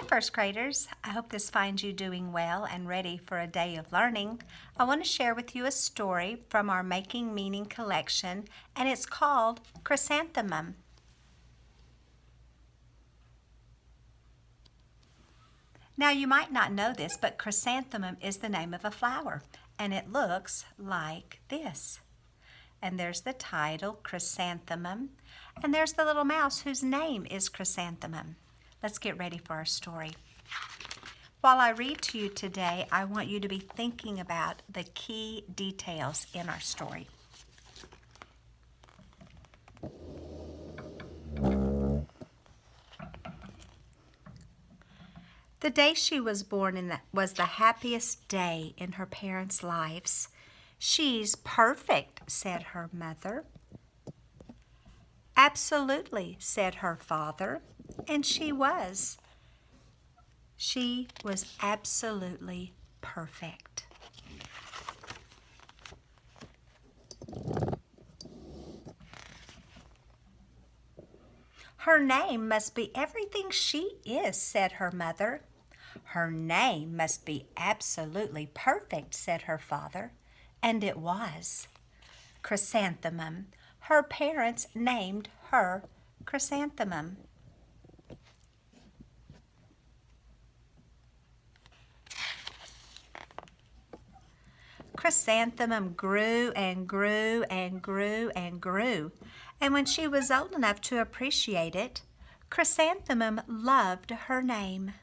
first graders. I hope this finds you doing well and ready for a day of learning. I want to share with you a story from our Making Meaning collection, and it's called Chrysanthemum. Now you might not know this, but chrysanthemum is the name of a flower, and it looks like this. And there's the title, Chrysanthemum, and there's the little mouse whose name is Chrysanthemum. Let's get ready for our story. While I read to you today, I want you to be thinking about the key details in our story. The day she was born was the happiest day in her parents' lives. "She's perfect," said her mother. "Absolutely," said her father, and she was. She was absolutely perfect. "Her name must be everything she is," said her mother. "Her name must be absolutely perfect," said her father, and it was. Chrysanthemum. Her parents named her Chrysanthemum. Chrysanthemum grew and grew and grew and grew, and when she was old enough to appreciate it, Chrysanthemum loved her name.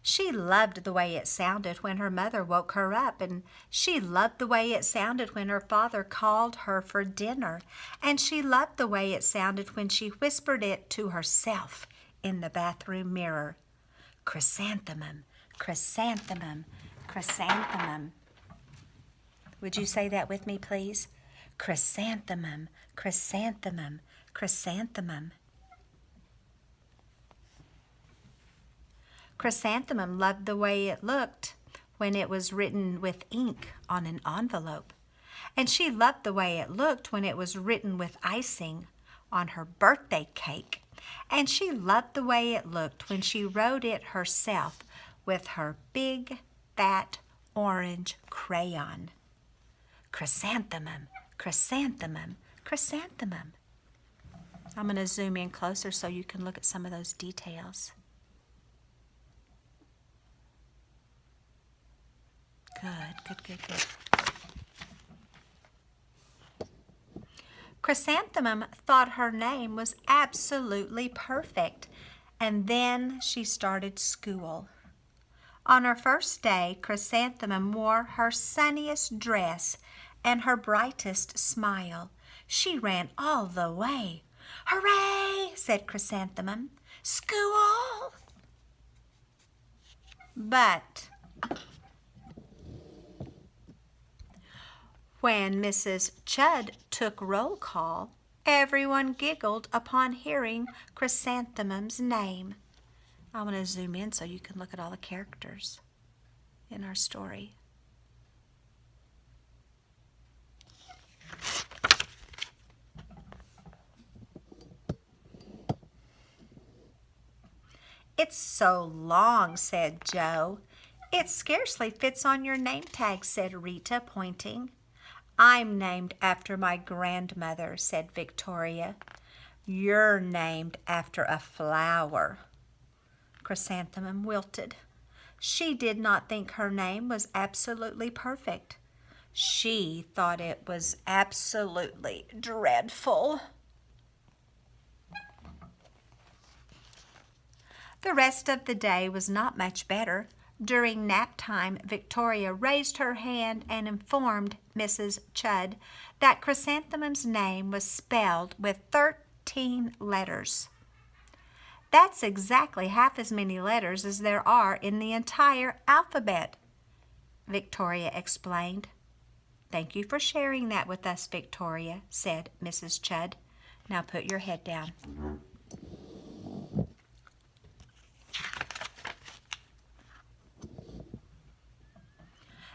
She loved the way it sounded when her mother woke her up, and she loved the way it sounded when her father called her for dinner, and she loved the way it sounded when she whispered it to herself in the bathroom mirror. Chrysanthemum, chrysanthemum, chrysanthemum. Would you say that with me, please? Chrysanthemum, chrysanthemum, chrysanthemum. Chrysanthemum loved the way it looked when it was written with ink on an envelope. And she loved the way it looked when it was written with icing on her birthday cake. And she loved the way it looked when she wrote it herself with her big, fat, orange crayon. Chrysanthemum, chrysanthemum, chrysanthemum. I'm going to zoom in closer so you can look at some of those details. Good. Chrysanthemum thought her name was absolutely perfect, and then she started school. On her first day, Chrysanthemum wore her sunniest dress and her brightest smile. She ran all the way. "Hooray!" said Chrysanthemum. "School!" But when Mrs. Chud took roll call, everyone giggled upon hearing Chrysanthemum's name. I want to zoom in so you can look at all the characters in our story. "It's so long," said Joe. "It scarcely fits on your name tag," said Rita, pointing. "I'm named after my grandmother," said Victoria. "You're named after a flower." Chrysanthemum wilted. She did not think her name was absolutely perfect. She thought it was absolutely dreadful. The rest of the day was not much better. During nap time, Victoria raised her hand and informed Mrs. Chud that Chrysanthemum's name was spelled with 13 letters. "That's exactly half as many letters as there are in the entire alphabet," Victoria explained. "Thank you for sharing that with us, Victoria," said Mrs. Chud. "Now put your head down."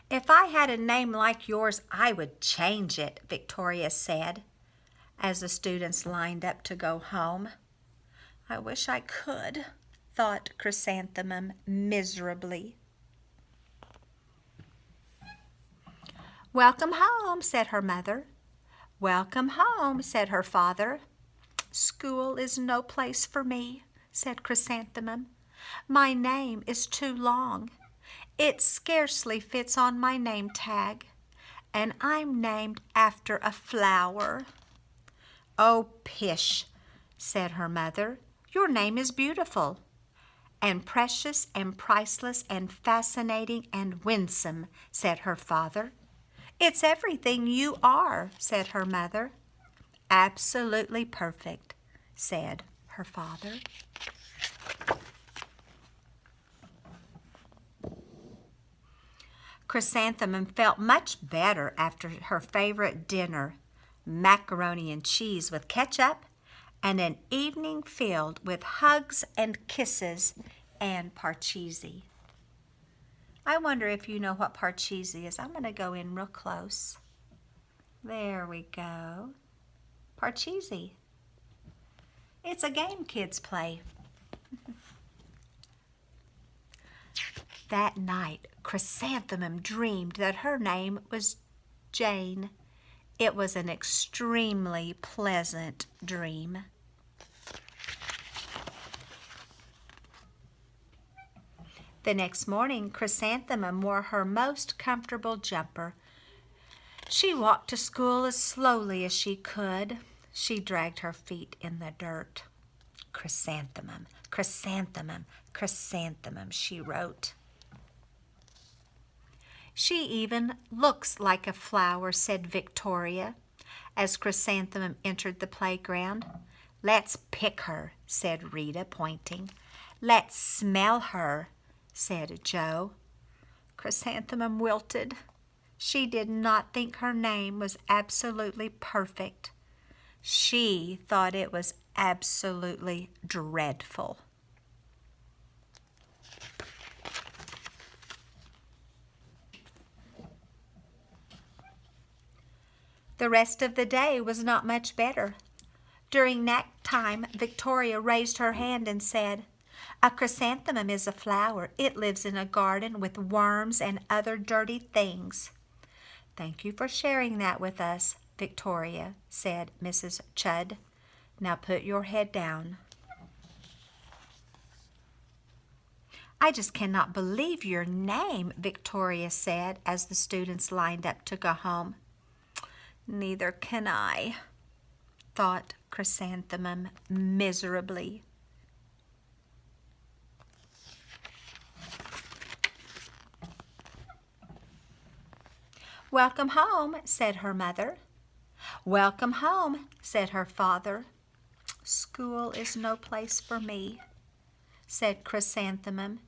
If If I had a name like yours, I would change it, Victoria said, as the students lined up to go home. I wish I could, thought Chrysanthemum miserably. Welcome home, said her mother. Welcome home, said her father. School is no place for me, said Chrysanthemum. My name is too long. It scarcely fits on my name tag, and I'm named after a flower. Oh, pish, said her mother. Your name is beautiful, and precious and priceless and fascinating and winsome, said her father. It's everything you are, said her mother. Absolutely perfect, said her father. Chrysanthemum felt much better after her favorite dinner, macaroni and cheese with ketchup, and an evening filled with hugs and kisses and parcheesi. I wonder if you know what parcheesi is. I'm going to go in real close. There we go. Parcheesi. It's a game kids play. That night, Chrysanthemum dreamed that her name was Jane. It was an extremely pleasant dream. The next morning, Chrysanthemum wore her most comfortable jumper. She walked to school as slowly as she could. She dragged her feet in the dirt. Chrysanthemum, chrysanthemum, chrysanthemum, she wrote. She even looks like a flower, said Victoria, as Chrysanthemum entered the playground. Let's pick her, said Rita, pointing. Let's smell her, said Joe. Chrysanthemum wilted. She did not think her name was absolutely perfect. She thought it was absolutely dreadful. The rest of the day was not much better. During nap time, Victoria raised her hand and said, "A chrysanthemum is a flower. It lives in a garden with worms and other dirty things." "Thank you for sharing that with us, Victoria," said Mrs. Chudd. "Now put your head down." "I just cannot believe your name," Victoria said as the students lined up to go home. "Neither can I," thought Chrysanthemum miserably. "Welcome home," said her mother. "Welcome home," said her father. "School is no place for me," said Chrysanthemum.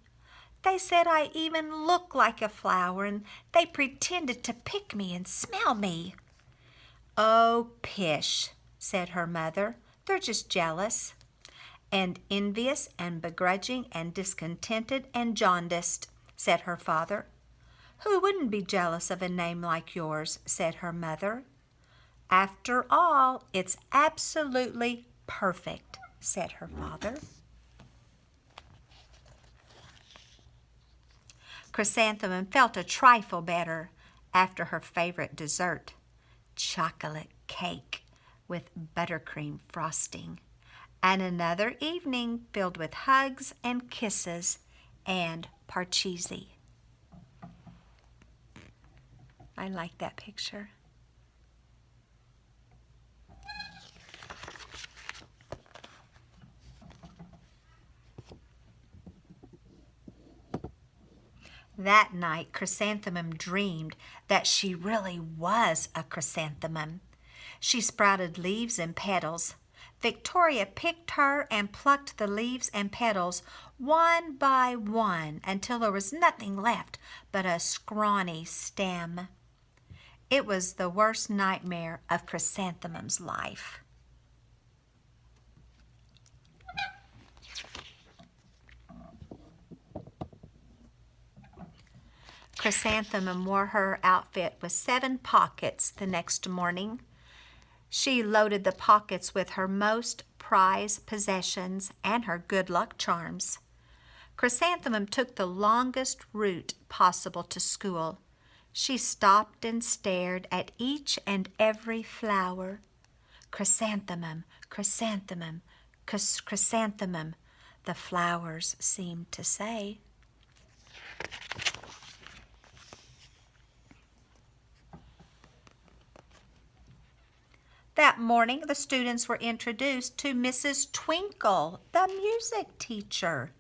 "They said I even look like a flower, and they pretended to pick me and smell me." "Oh, pish," said her mother. "They're just jealous." "And envious and begrudging and discontented and jaundiced," said her father. "Who wouldn't be jealous of a name like yours?" said her mother. "After all, it's absolutely perfect," said her father. Chrysanthemum felt a trifle better after her favorite dessert, chocolate cake with buttercream frosting, and another evening filled with hugs and kisses and parcheesi. I like that picture. That night, Chrysanthemum dreamed that she really was a chrysanthemum. She sprouted leaves and petals. Victoria picked her and plucked the leaves and petals one by one until there was nothing left but a scrawny stem. It was the worst nightmare of Chrysanthemum's life. Chrysanthemum wore her outfit with 7 pockets the next morning. She loaded the pockets with her most prized possessions and her good luck charms. Chrysanthemum took the longest route possible to school. She stopped and stared at each and every flower. Chrysanthemum, chrysanthemum, chrysanthemum, the flowers seemed to say. That morning, the students were introduced to Mrs. Twinkle, the music teacher.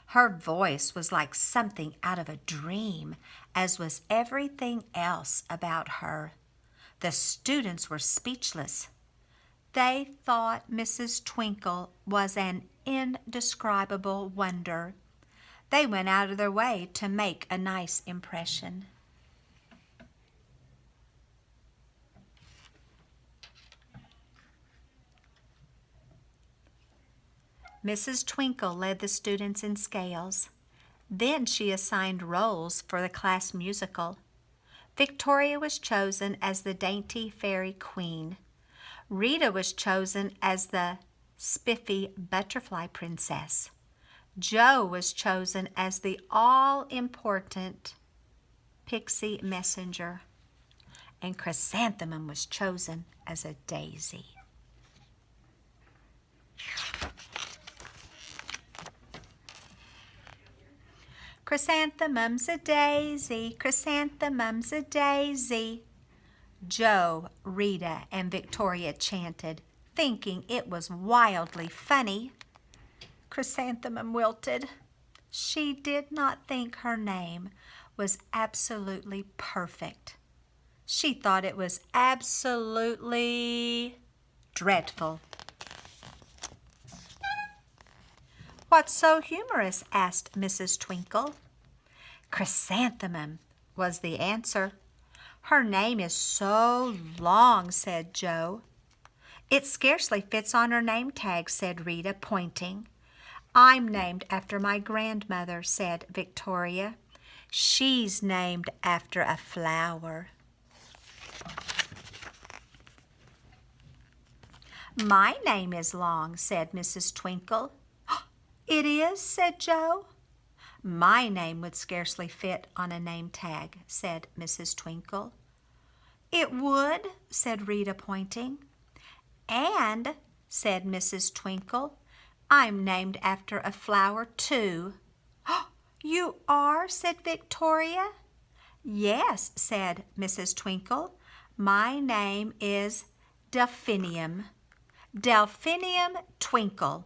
Her voice was like something out of a dream, as was everything else about her. The students were speechless. They thought Mrs. Twinkle was an indescribable wonder. They went out of their way to make a nice impression. Mrs. Twinkle led the students in scales. Then she assigned roles for the class musical. Victoria was chosen as the dainty fairy queen. Rita was chosen as the spiffy butterfly princess. Jo was chosen as the all-important pixie messenger. And Chrysanthemum was chosen as a daisy. Chrysanthemum's a daisy, chrysanthemum's a daisy. Jo, Rita, and Victoria chanted, thinking it was wildly funny. Chrysanthemum wilted. She did not think her name was absolutely perfect. She thought it was absolutely dreadful. "What's so humorous?" asked Mrs. Twinkle. "Chrysanthemum," was the answer. "Her name is so long," said Jo. "It scarcely fits on her name tag," said Rita, pointing. "I'm named after my grandmother," said Victoria. "She's named after a flower." "My name is long," said Mrs. Twinkle. "It is?" said Jo. "My name would scarcely fit on a name tag," said Mrs. Twinkle. "It would," said Rita, pointing. "And," said Mrs. Twinkle, "I'm named after a flower, too." "You are?" said Victoria. "Yes," said Mrs. Twinkle. "My name is Delphinium. Delphinium Twinkle.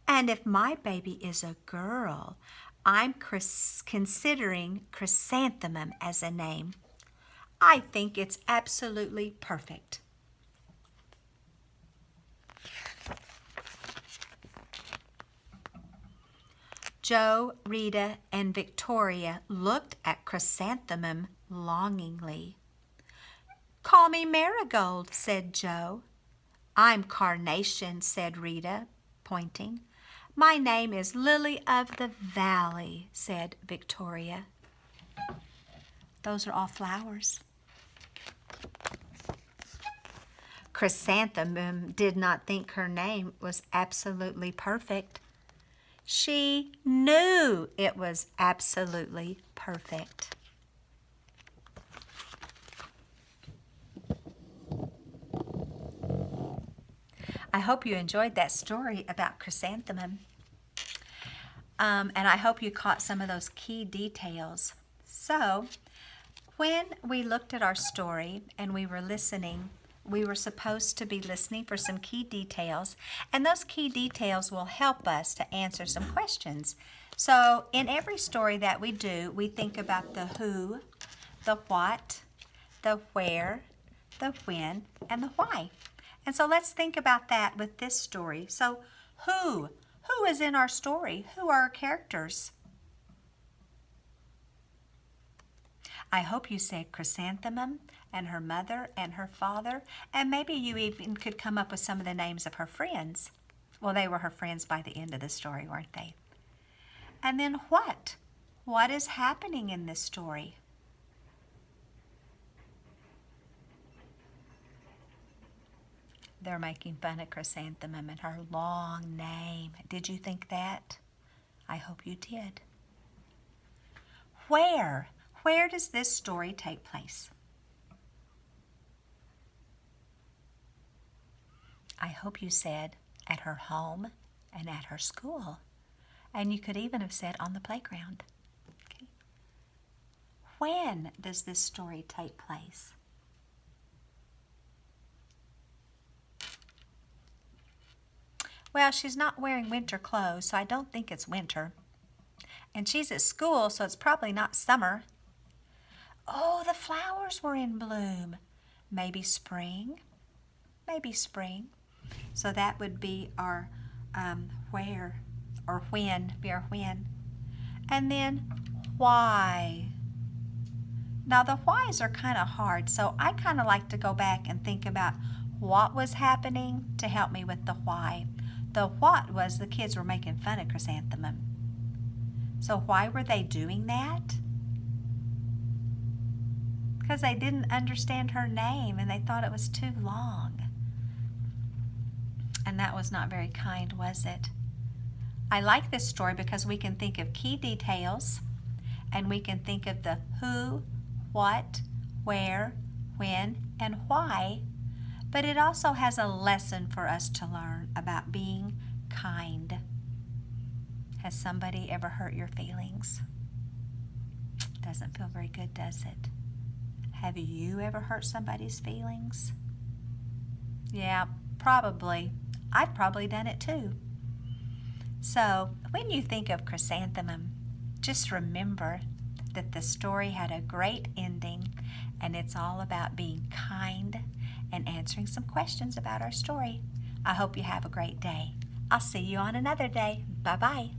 And if my baby is a girl, I'm considering Chrysanthemum as a name. I think it's absolutely perfect." Jo, Rita, and Victoria looked at Chrysanthemum longingly. "Call me Marigold," said Jo. "I'm Carnation," said Rita, pointing. "My name is Lily of the Valley," said Victoria. Those are all flowers. Chrysanthemum did not think her name was absolutely perfect. She knew it was absolutely perfect. I hope you enjoyed that story about Chrysanthemum. And I hope you caught some of those key details. So, when we looked at our story and we were listening, we were supposed to be listening for some key details, and those key details will help us to answer some questions. So, in every story that we do, we think about the who, the what, the where, the when, and the why. And so let's think about that with this story. So, who? Who is in our story? Who are our characters? I hope you said Chrysanthemum and her mother and her father, and maybe you even could come up with some of the names of her friends. Well, they were her friends by the end of the story, weren't they? And then what? What is happening in this story? They're making fun of Chrysanthemum and her long name. Did you think that? I hope you did. Where? Where does this story take place? I hope you said at her home and at her school. And you could even have said on the playground. Okay. When does this story take place? Well, she's not wearing winter clothes, so I don't think it's winter. And she's at school, so it's probably not summer. Oh, the flowers were in bloom. Maybe spring? Maybe spring. So that would be our where or when, be our when. And then why? Now the whys are kind of hard, so I kind of like to go back and think about what was happening to help me with the why. The what was the kids were making fun of Chrysanthemum. So why were they doing that? Because they didn't understand her name and they thought it was too long. And that was not very kind, was it? I like this story because we can think of key details and we can think of the who, what, where, when, and why, but it also has a lesson for us to learn about being kind. Has somebody ever hurt your feelings? Doesn't feel very good, does it? Have you ever hurt somebody's feelings? Yeah, probably. I've probably done it too. So when you think of Chrysanthemum, just remember that the story had a great ending and it's all about being kind and answering some questions about our story. I hope you have a great day. I'll see you on another day. Bye-bye.